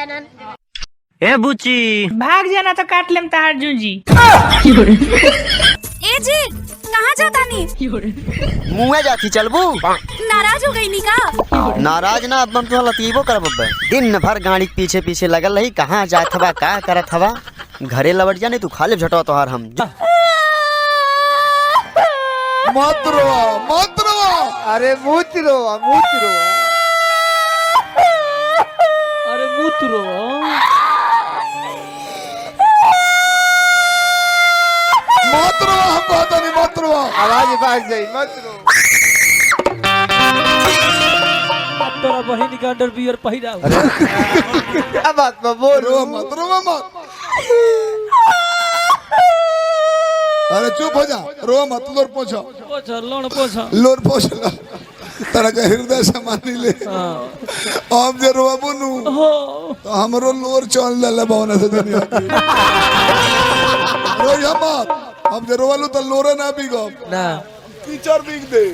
जानन। ए बुची भाग जाना तो काट लेम तार जूंजी। ए जी कहाँ जाता नी? मुँह जाती चलबू। नाराज हो गई नी का? नाराज ना अब तो लतीबो कर बब्बे। दिन भर गाड़ी के पीछे पीछे लगल रही, कहाँ जात हवा का करत हवा। घरे लौट जाने तू खाले झटवा तोहार हम। मत रो। अरे मूत रो। अरे मूतरो हम कहता नहीं मत रो। आवाज भाग जाई मत रो। तोरा बहिनी का अंडरवियर पहिरा। क्या बात में बोल रो मत। अरे चुप हो जा, रो मत। लोर पोछो लोर पोछ लो। तेरा का हृदय से मान ले। अब जे रो बुनु तो हमरो लोर चल ले बहुना से दुनिया की। रो या मत। अब जे रोवालू तो लोरे ना बिगो ना टीचर बिग दे।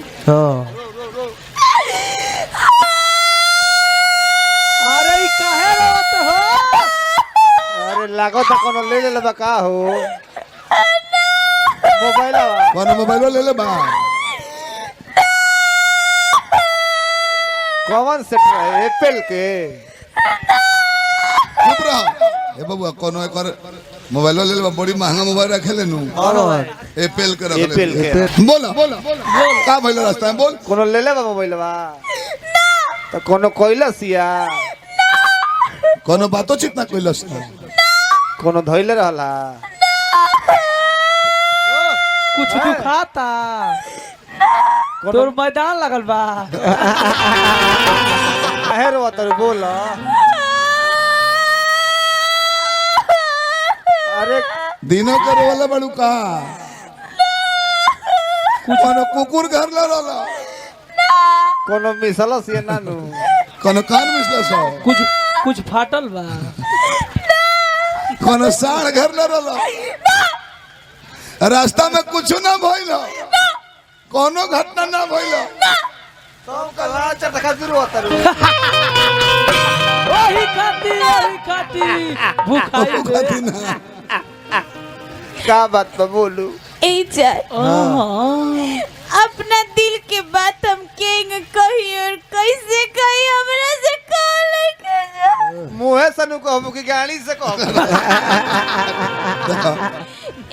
अरे काहे रोत हो? अरे लागो तो कोनो ले ले का हो मोबाइल ले ले बा। कौन सेट है एप्पल के? चुप रह। ए बबुआ कोनो एक मोबाइल ले ले बा। बड़ी महंगा मोबाइल रखे ले नु। एप्पल के रख ले। बोला का भइल रास्ता में बोल। कोनो ले ले मोबाइलवा तो कोनो कोइलसिया कोनो बातो चितना कोइलस कोनो धइले रहला। कुछ दुखाता तोर मैदान लगल बा। काहे रो तर बोल। अरे दिनों करे वाला बड़ू का कोनो कुकुर घर ला रहला। कोनो मिसलस ये नानू कोनो कान मिसला सो। कुछ फाटल बा। कोनो साढ़ घर ला रहला। रास्ता में कुछ ना भइल। कोनो घटना ना भइल। सब कला चटका शुरू होता रे। वही खाती खाती ना। क्या बात तो बोलू। ए जाए अपना दिल के बात हम केंगे कही और कैसे कही हमरा से कहले के मुंह से नु कहबो कि गाड़ी से कहबो।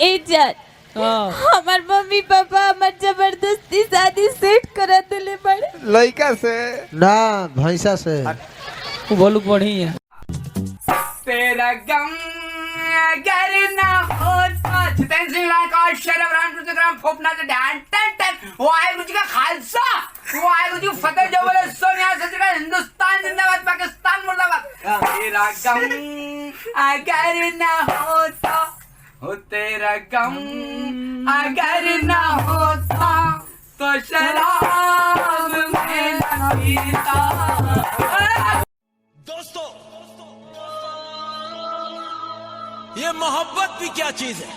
ए जाए हमार मम्मी पापा हमार जबरदस्ती शादी सेट करा दिले बड़े। लड़का से ना भैंसा से। बोलू बढ़िया। तेरा गम अगर ना होता फोपना से ढान वाहेगुरु जी का खालसा वाहेगुरु जी फतेह जो बोले सोनिया सचका हिंदुस्तान जिंदाबाद पाकिस्तान मुर्दाबाद। तेरा गम अगर ना होता हो तेरा गम अगर ना होता तो शराब में न पीता। दोस्तों ये मोहब्बत भी क्या चीज है।